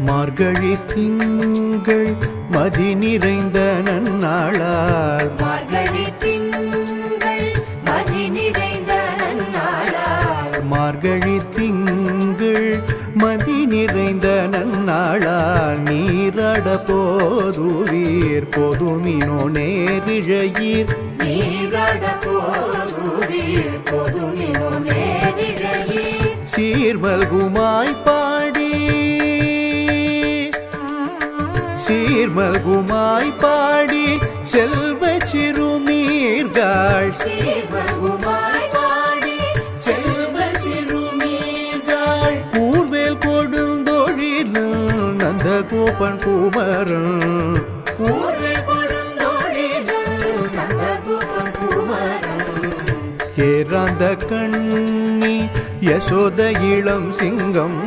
மார்கழி திங்கள் மதி நிறைந்த நன்னாளால் மார்கழி திங்கள் மதி நிறைந்த நன்னாளால் மார்கழி திங்கள் மதி நிறைந்த நன்னாளால் நீராட போதுவீர் பொதுமினோ நேரிழையீர் நீராட போதுவீர் பொதுமினோ நேரிழையீர் சீர்மல்குமாய் பாடி சீர்மல்குமாய் பாடி செல்வ சிறுமீர்கள் சீர்மல்குமாய் பாடி செல்வ சிறுமீர்கள் கூர்வேல் கொடுந்தொழிலும் நந்தகோபன் குமரன் கூர்வேல் கொடுந்தொழிலும் நந்தகோபன் குமரன் ஏராந்த கண்ணி யசோத இளம் சிங்கம்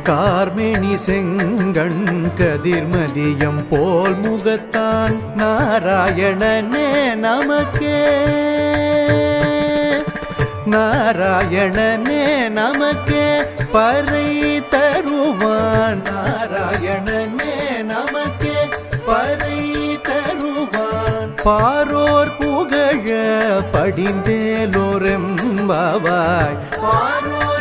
கார்மேனி செங்கண் கதிர்மதியம் போல் முகத்தான் நாராயணனே நமக்கே நாராயணனே நமக்கே பறை தருவான் நாராயணனே நமக்கே பறை தருவான் பாரோர் புகழ படிந்தேலோரெம்பாவாய் பாரோர்